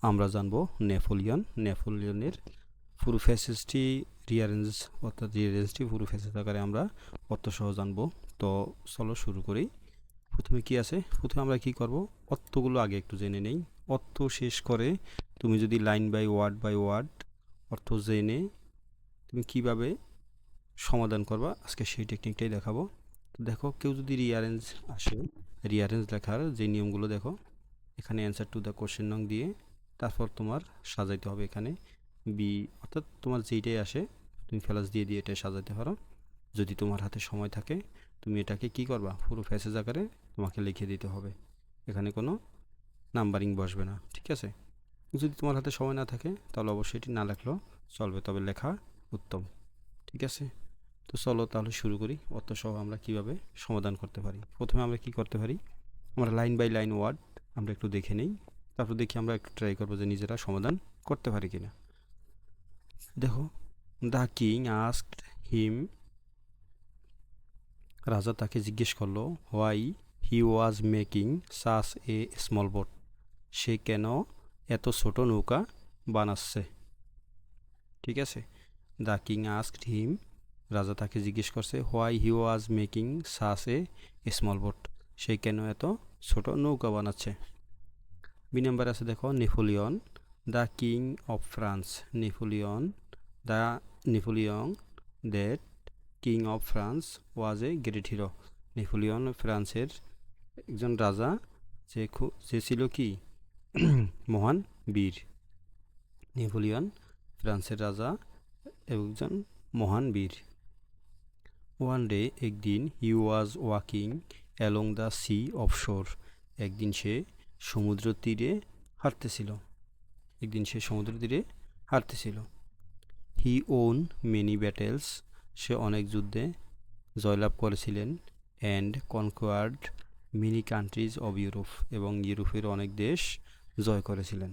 আমরা জানবো নেপোলিয়নের পুরো ফ্যাসেজটি রিয়ারেঞ্জটি পুরো ফ্যাসেজ আকারে আমরা অর্থসহ জানবো। তো চলো শুরু করি। প্রথমে কি আছে, প্রথমে আমরা কি করব, অর্থগুলো আগে একটু জেনে নেই। অর্থ শেষ করে তুমি যদি লাইন বাই ওয়ার্ড অর্থ জেনে তুমি কিভাবে সমাধান করবা আজকে সেই টেকনিকটাই দেখাবো। তো দেখো, কেউ যদি রিয়ারেঞ্জ লেখার যে নিয়মগুলো দেখো, এখানে অ্যান্সার টু দ্য কোশ্চেন নং দিয়ে তারপর তোমার সাজাইতে হবে এখানে বি, অর্থাৎ তোমার যেইটাই আসে তুমি ফেলাস দিয়ে দিয়ে এটা সাজাতে পারো। যদি তোমার হাতে সময় থাকে তুমি এটাকে কি করবা, পুরো প্যাসেজ আকারে তোমাকে লিখে দিতে হবে, এখানে কোনো নাম্বারিং বসবে না, ঠিক আছে। যদি তোমার হাতে সময় না থাকে তাহলে অবশ্যই এটি না লেখলেও চলবে, তবে লেখা উত্তম, ঠিক আছে। তো চলো তাহলে শুরু করি। অর্থ সহ আমরা কিভাবে সমাধান করতে পারি। প্রথমে আমরা কি করতে পারি, আমরা লাইন বাই লাইন ওয়ার্ড আমরা একটু দেখে নেই, তারপর দেখি আমরা একটু ট্রাই করবো যে নিজেরা সমাধান করতে পারি কিনা। দেখো, দ্য কিং আস্কড হিম, রাজা তাকে জিজ্ঞেস করলো why he was making such a small boat, সে কেন এত ছোট নৌকা বানাচ্ছে, ঠিক আছে। দ্য কিং আস্কড হিম, রাজা তাকে জিজ্ঞেস করছে why he was making such a small boat, সে কেন এত ছোট নৌকা বানাচ্ছে। বি নাম্বার আছে দেখো, Napoleon the king of France, the Napoleon that king of France was a great hero, Napoleon ফ্রান্সের একজন রাজা যে ছিল কি মহান বীর। নেপোলিয়ন ফ্রান্সের রাজা একজন মহান বীর। ওয়ান ডে, একদিন, he was walking along the sea offshore, একদিন সে সমুদ্র তীরে হাঁটতেছিল। হি ওন মেনি ব্যাটেলস, সে অনেক যুদ্ধে জয়লাভ করেছিলেন। And conquered many countries of Europe, এবং ইউরোপের অনেক দেশ জয় করেছিলেন।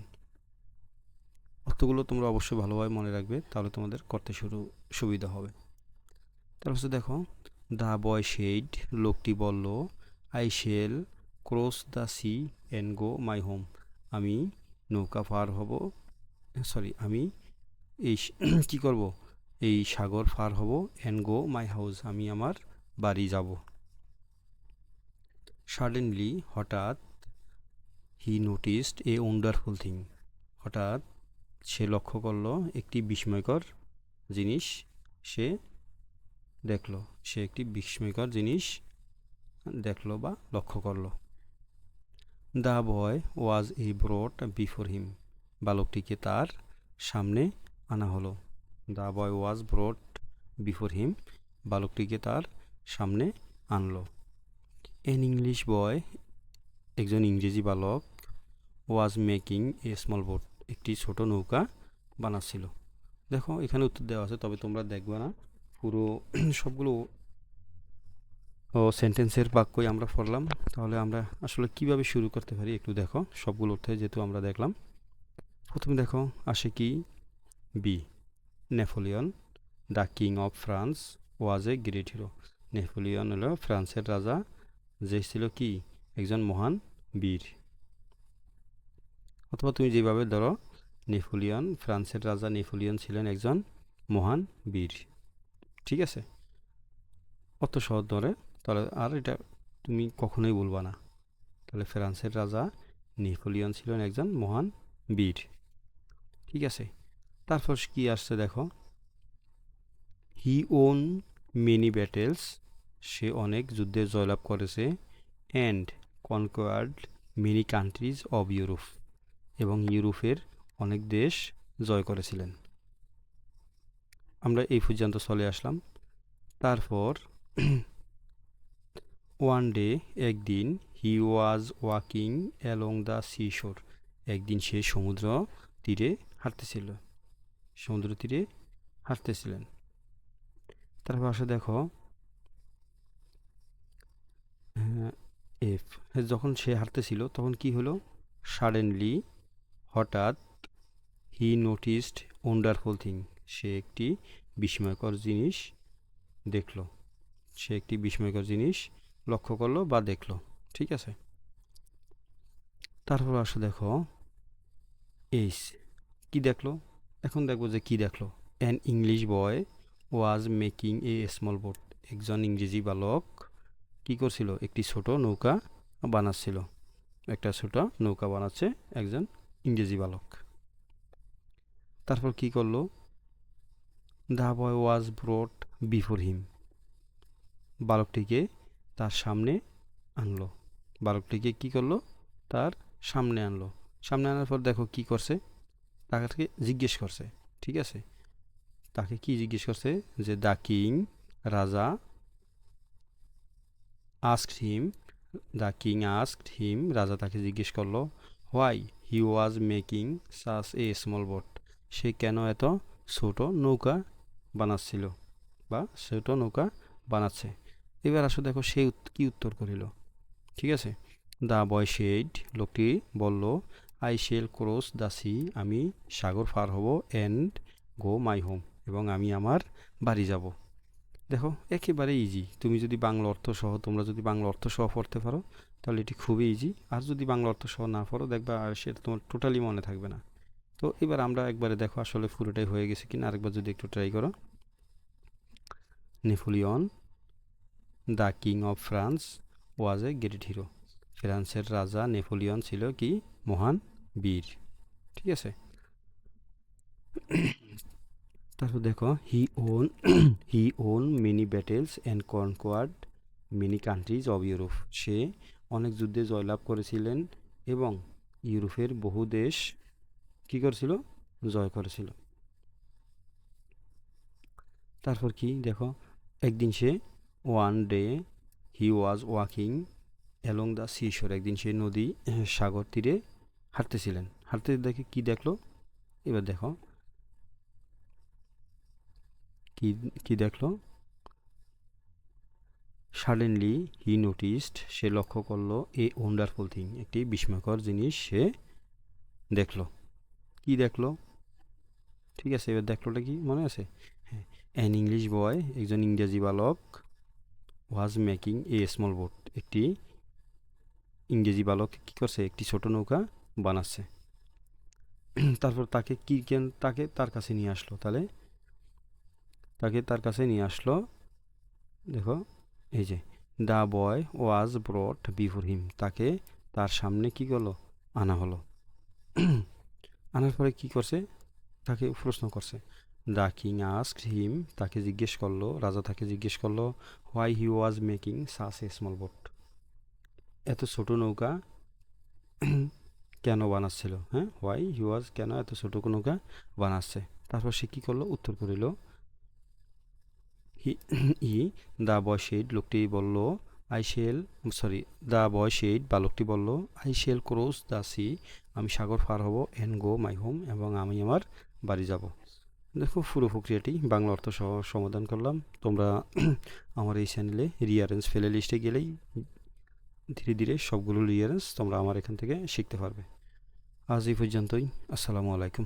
অর্থগুলো তোমরা অবশ্যই ভালোভাবে মনে রাখবে, তাহলে তোমাদের করতে সুবিধা হবে। তারপর দেখো, দ্য বয় সেইড, লোকটি বলল, I shall cross the C and go my home, আমি নৌকা পার হব, আমি এই কি করব, এই সাগর পার হব, অ্যান্ড গো মাই হাউস, আমি আমার বাড়ি যাব। সাডেনলি, হঠাৎ, হি নোটিসড এ ওয়ান্ডারফুল থিং, হঠাৎ সে লক্ষ্য করলো একটি বিস্ময়কর জিনিস, সে একটি বিস্ময়কর জিনিস দেখলো বা লক্ষ্য করলো। The boy was A ব্রট before him, বালকটিকে তার সামনে আনা হলো। The boy was ব্রট before him, বালকটিকে তার সামনে আনলো। এন ইংলিশ বয়, একজন ইংরেজি বালক, was making A small boat, একটি ছোট নৌকা বানাচ্ছিল। দেখো এখানে উত্তর দেওয়া আছে, তবে তোমরা দেখবে না, পুরো সবগুলো সেন্টেন্সের বাক্যই আমরা পড়লাম। তাহলে আমরা আসলে কিভাবে শুরু করতে পারি একটু দেখো, সবগুলো অর্থে যেহেতু আমরা দেখলাম। প্রথমে দেখো আসে কি, B, Napoleon the king of France was a great hero, Napoleon হলো ফ্রান্সের রাজা, যে ছিল কি একজন মহান বীর। অথবা তুমি যেভাবে ধরো, ফ্রান্সের রাজা নেপোলিয়ন ছিলেন একজন মহান বীর, ঠিক আছে। অত সহজ ধরে, তাহলে আর এটা তুমি কখনোই বলবা না। তাহলে ফ্রান্সের রাজা নেপোলিয়ন ছিলেন একজন মহান বীর, ঠিক আছে। তারপর কি আসছে দেখো, হি ওন মেনি ব্যাটেলস, সে অনেক যুদ্ধে জয়লাভ করেছে। And conquered many countries of Europe, এবং ইউরোপের অনেক দেশ জয় করেছিলেন। আমরা এই পর্যন্ত চলে আসলাম। তারপর ওয়ান ডে, একদিন, he was walking along the sea shore, একদিন সে সমুদ্র তীরে হাঁটতেছিলেন। তারপর আসে দেখো, এফ, যখন সে হাঁটতেছিল তখন কি হলো, সাডেনলি, হঠাৎ, হি নোটিসড ওয়ান্ডারফুল থিং, সে একটি বিস্ময়কর জিনিস লক্ষ্য করলো বা দেখলো, ঠিক আছে। তারপর আসো দেখো, এইস কি দেখলো? এখন দেখবো যে কি দেখলো। An English boy was making A small boat. একজন ইংরেজি বালক কি করছিল? একটি ছোট নৌকা বানাচ্ছিল। একটা ছোট নৌকা বানাচ্ছে একজন ইংরেজি বালক। তারপর কি করলো? The boy was ব্রট before him. বালকটিকে তার সামনে আনলো। বালকটিকে কি করলো? তার সামনে আনলো। সামনে আনার পর দেখো কি করছে? তাকে জিজ্ঞেস করছে। ঠিক আছে, তাকে কি জিজ্ঞেস করছে? যে দ্য কিং, রাজা, asked him, the king asked him, রাজা তাকে জিজ্ঞেস করলো why he was making such a small boat. সে কেন এত ছোট নৌকা বানাচ্ছিল বা ছোট নৌকা বানাচ্ছে। এবার আসো দেখো সে কি উত্তর করিল। ঠিক আছে, দ্য বয় শেড, লোকটি বলল I shall cross the sea, আমি সাগর পার হব, অ্যান্ড গো মাই হোম, এবং আমি আমার বাড়ি যাব। দেখো একেবারে ইজি। তুমি যদি বাংলা অর্থ সহ, তোমরা যদি বাংলা অর্থ সহ পড়তে পারো তাহলে এটি খুবই ইজি। আর যদি বাংলা অর্থ সহ না পড়ো দেখবা সেটা তোমার টোটালি মনে থাকবে না। তো এবার আমরা একবারে দেখো আসলে পুরোটাই হয়ে গেছে কিনা, আরেকবার যদি একটু ট্রাই করো। Napoleon the king of France was a great hero. ফ্রান্সের রাজা নেপোলিয়ন ছিল কি? মহান বীর। ঠিক আছে, তারপর দেখো he won many battles and conquered many countries of Europe. সে অনেক যুদ্ধে জয়লাভ করেছিলেন এবং ইউরোপের বহু দেশ কি করেছিল? জয় করেছিল। তারপর কি দেখো, একদিন সে one day he was walking along the seashore. একদিন সে নদী সাগর তীরে হাঁটতেছিলেন। হাঁটতে দেখে কি দেখলো? এবার দেখো কি কি দেখলো? সাডেনলি হি নোটিসড, সে লক্ষ্য করলো এ ওয়ান্ডারফুল থিং, একটি বিস্ময়কর জিনিস সে দেখলো। কি দেখলো? ঠিক আছে, এবার দেখলোটা কি মনে আছে? হ্যাঁ, অ্যান ইংলিশ বয়, একজন ইংরেজি বালক, was making A small boat, একটি ইংরেজি বালক কি করছে? একটি ছোট নৌকা বানাচ্ছে। তারপর তাকে কি কেন তাকে তার কাছে নিয়ে আসলো? তাহলে তাকে তার কাছে নিয়ে আসলো। দেখো এই যে the boy was ব্রট before him, তাকে তার সামনে কি করলো? আনা হলো। আনার পরে কি করছে? তাকে প্রশ্ন করছে। দ্য কিং আস্কড হিম, তাকে জিজ্ঞেস করলো, রাজা তাকে জিজ্ঞেস করলো why he was making such a small boat, এত ছোট নৌকা কেন বানাচ্ছিল। হ্যাঁ, হোয়াই হি ওয়াজ, কেন এত ছোট নৌকা বানাচ্ছে। তারপর সে কী করলো? উত্তর করিল হি ই দ্য বয় শেড, লোকটি বলল I shall, sorry, the boy said, বালকটি বলল I shall cross the sea, আমি সাগর পার হব, অ্যান্ড গো মাই হোম, এবং আমি আমার বাড়ি যাব। দেখো পুরো প্রক্রিয়াটি বাংলা অর্থ সহ সমাধান করলাম। তোমরা আমার এই চ্যানেলে রিয়ারেন্স প্লে লিস্টে গেলেই ধীরে ধীরে সবগুলো রিয়ারেন্স তোমরা আমার এখান থেকে শিখতে পারবে। আজ এই পর্যন্তই। আসসালামু আলাইকুম।